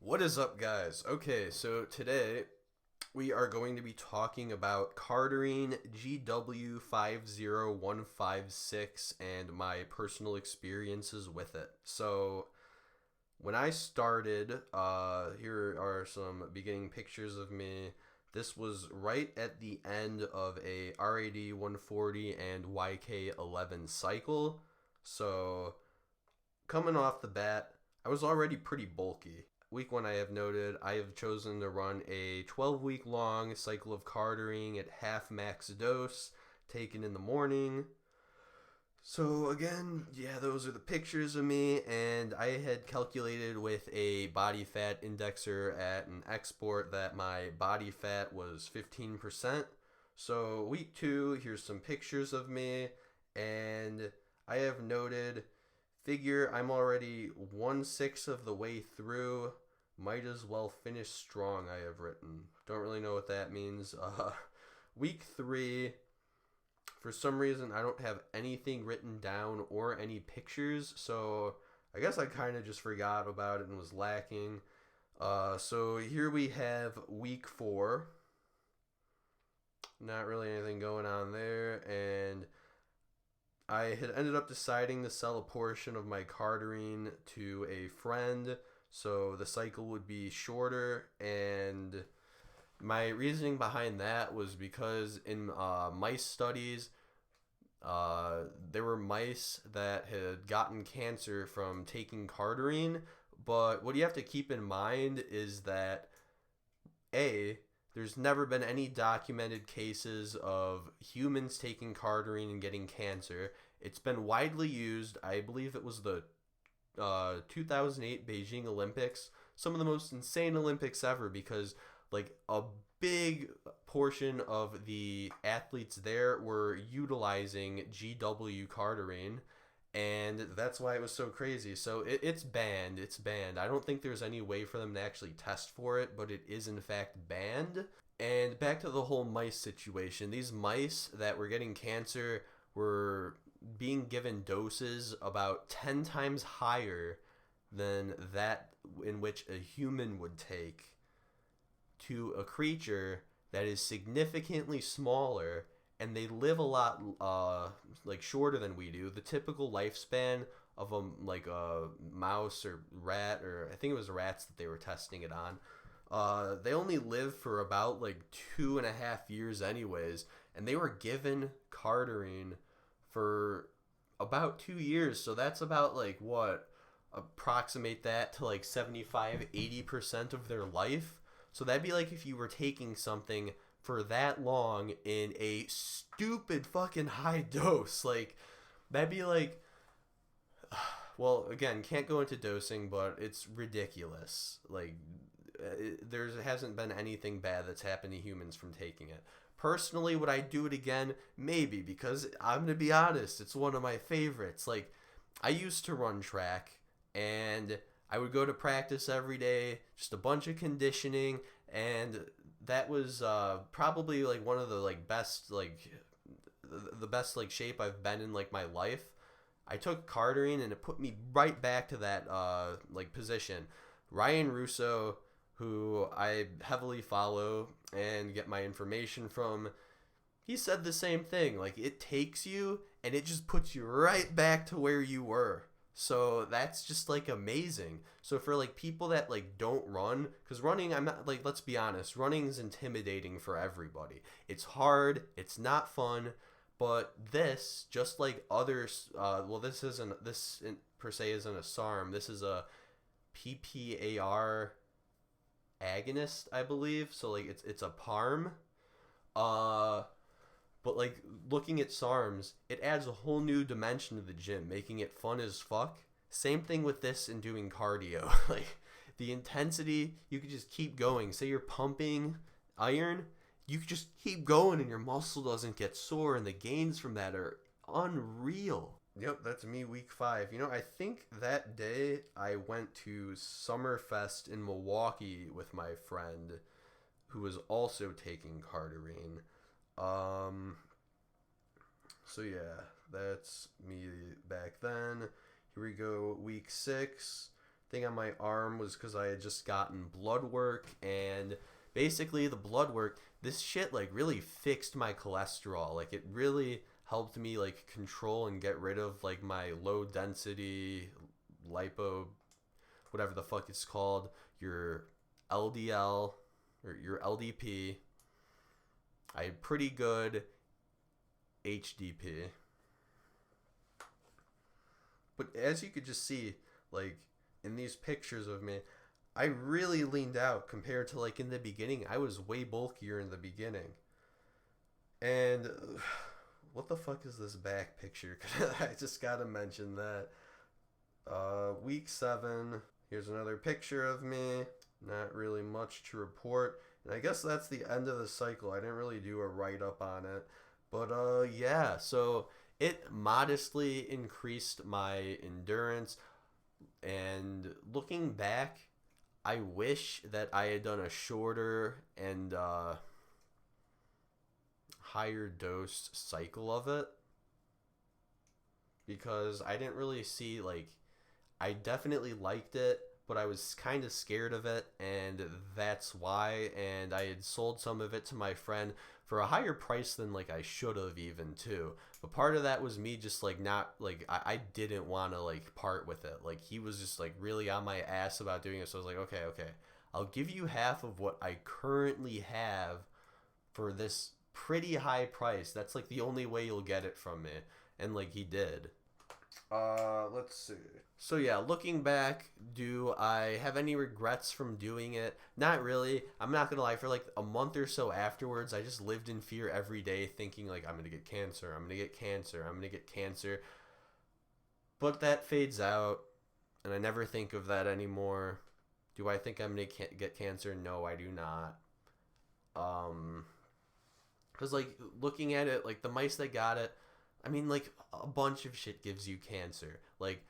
What is up, guys? Okay, so today we are going to be talking about Cardarine GW50156 and my personal experiences with it. So, when I started, here are some beginning pictures of me. This was right at the end of a RAD 140 and YK11 cycle. So, coming off the bat, I was already pretty bulky. Week 1, I have noted, I have chosen to run a 12-week long cycle of Cardarine at half max dose, taken in the morning. So again, yeah, those are the pictures of me, and I had calculated with a body fat indexer at an export that my body fat was 15%. So week 2, here's some pictures of me, and I have noted, figure I'm already 1/6 of the way through. Might as well finish strong, I have written. Don't really know what that means. Week 3, for some reason, I don't have anything written down or any pictures, so I guess I kind of just forgot about it and was lacking. So here we have week 4. Not really anything going on there, and I had ended up deciding to sell a portion of my Cardarine to a friend, so the cycle would be shorter, and my reasoning behind that was because in mice studies, there were mice that had gotten cancer from taking Cardarine, but what you have to keep in mind is that A, there's never been any documented cases of humans taking Cardarine and getting cancer. It's been widely used. I believe it was the 2008 Beijing Olympics, some of the most insane Olympics ever, because like a big portion of the athletes there were utilizing GW Cardarine, and that's why it was so crazy. So it's banned. It's banned. I don't think there's any way for them to actually test for it, but it is in fact banned. And back to the whole mice situation. These mice that were getting cancer were being given doses about 10 times higher than that in which a human would take to a creature that is significantly smaller, and they live a lot like shorter than we do. The typical lifespan of a mouse or rat, or I think it was rats that they were testing it on, they only live for about like 2.5 years anyways, and they were given Cardarine for about 2 years. So that's about like what, approximate that to like 75-80% of their life. So that'd be like if you were taking something for that long in a stupid fucking high dose. Like, that'd be like, well, again, can't go into dosing, but it's ridiculous. Like, there hasn't been anything bad that's happened to humans from taking it. Personally, would I do it again? Maybe, because I'm gonna be honest, it's one of my favorites. Like, I used to run track, and I would go to practice every day, just a bunch of conditioning, and that was probably like one of the like best like the best like shape I've been in like my life. I took Cardarine and it put me right back to that like position. Ryan Russo, who I heavily follow and get my information from, he said the same thing. Like, it takes you and it just puts you right back to where you were. So that's just like amazing. So for like people that like don't run, because running, I'm not like, let's be honest, running is intimidating for everybody. It's hard, it's not fun, but this, just like others, well, this per se isn't a Sarm. This is a PPAR agonist, I believe. So like it's a PARM. Uh, but like looking at SARMs, it adds a whole new dimension to the gym, making it fun as fuck. Same thing with this and doing cardio. Like, the intensity, you could just keep going. Say you're pumping iron, you could just keep going and your muscle doesn't get sore, and the gains from that are unreal. Yep, that's me week 5. You know, I think that day I went to Summerfest in Milwaukee with my friend who was also taking Cardarine. Um, so yeah, that's me back then. Here we go, week 6. thing on my arm was because I had just gotten blood work, and basically the blood work, this shit like really fixed my cholesterol. Like it really helped me like control and get rid of like my low density lipo, whatever the fuck it's called, your LDL or your LDP. I had pretty good HDP. But as you could just see, like in these pictures of me, I really leaned out compared to like in the beginning. I was way bulkier in the beginning. And what the fuck is this back picture? I just gotta mention that. Week 7. Here's another picture of me. Not really much to report. And I guess that's the end of the cycle. I didn't really do a write-up on it. But yeah, so it modestly increased my endurance. And looking back, I wish that I had done a shorter and higher dose cycle of it, because I didn't really see, like, I definitely liked it, but I was kind of scared of it, and that's why. And I had sold some of it to my friend for a higher price than like I should have even too. But part of that was me just like not like I didn't want to like part with it. Like he was just like really on my ass about doing it. So I was like, okay, I'll give you half of what I currently have for this pretty high price. That's like the only way you'll get it from me. And like he did. Let's see. So yeah, looking back, do I have any regrets from doing it? Not really. I'm not gonna lie, for like a month or so afterwards, I just lived in fear every day, thinking like I'm gonna get cancer, I'm gonna get cancer, I'm gonna get cancer. But that fades out, and I never think of that anymore. Do I think I'm gonna get cancer? No, I do not. Because like looking at it, like the mice that got it, I mean, like a bunch of shit gives you cancer. Like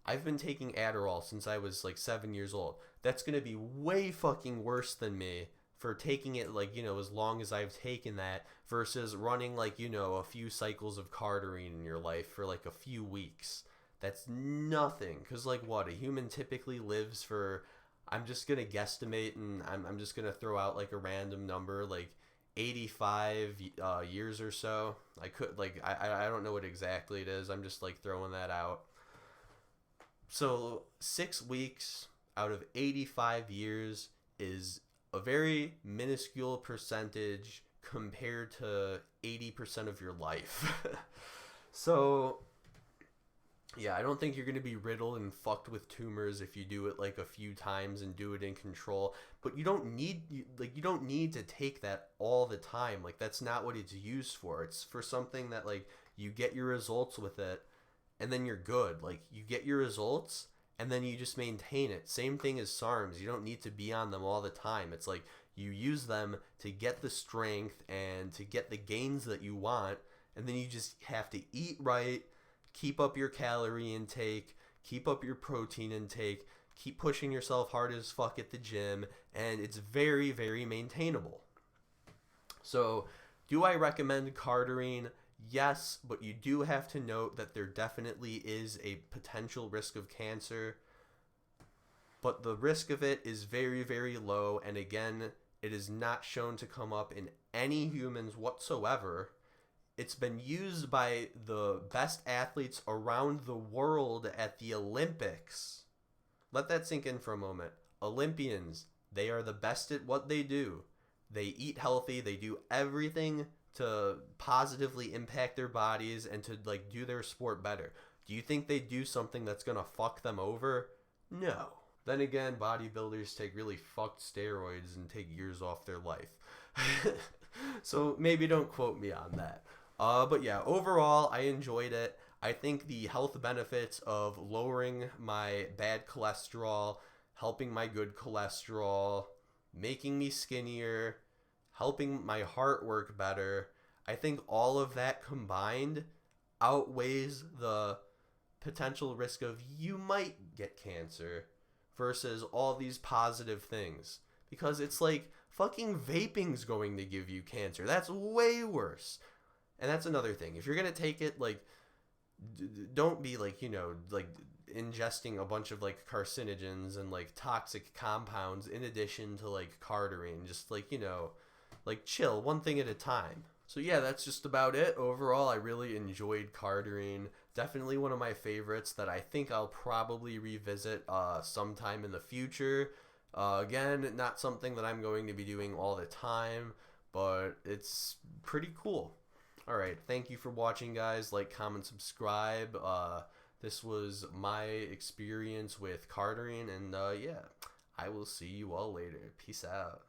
I've been taking Adderall since I was like 7 years old. That's going to be way fucking worse than me for taking it like, you know, as long as I've taken that versus running like, you know, a few cycles of Cardarine in your life for like a few weeks. That's nothing. Because like what? A human typically lives for, I'm just going to guesstimate, and I'm just going to throw out like a random number, like 85 years or so. I could like, I don't know what exactly it is. I'm just like throwing that out. So 6 weeks out of 85 years is a very minuscule percentage compared to 80% of your life. So yeah, I don't think you're going to be riddled and fucked with tumors if you do it like a few times and do it in control. But you don't need to take that all the time. Like that's not what it's used for. It's for something that like you get your results with it, and then you're good. Like you get your results and then you just maintain it. Same thing as SARMs. You don't need to be on them all the time. It's like you use them to get the strength and to get the gains that you want, and then you just have to eat right, keep up your calorie intake, keep up your protein intake, keep pushing yourself hard as fuck at the gym, and it's very, very maintainable. So, do I recommend Cardarine? Yes, but you do have to note that there definitely is a potential risk of cancer. But the risk of it is very, very low. And again, it is not shown to come up in any humans whatsoever. It's been used by the best athletes around the world at the Olympics. Let that sink in for a moment. Olympians, they are the best at what they do. They eat healthy. They do everything to positively impact their bodies and to like do their sport better. Do you think they do something that's gonna fuck them over? No. Then again, bodybuilders take really fucked steroids and take years off their life. So maybe don't quote me on that. But yeah, overall, I enjoyed it. I think the health benefits of lowering my bad cholesterol, helping my good cholesterol, making me skinnier, helping my heart work better, I think all of that combined outweighs the potential risk of you might get cancer versus all these positive things. Because it's like fucking vaping's going to give you cancer. That's way worse. And that's another thing. If you're going to take it, like, don't be like, you know, like ingesting a bunch of like carcinogens and like toxic compounds in addition to like Cardarine. Just like, like chill, one thing at a time. So yeah, that's just about it. Overall, I really enjoyed Cardarine. Definitely one of my favorites that I think I'll probably revisit sometime in the future. Again, not something that I'm going to be doing all the time, but it's pretty cool. Alright, thank you for watching, guys. Like, comment, subscribe. This was my experience with Cardarine, and yeah, I will see you all later. Peace out.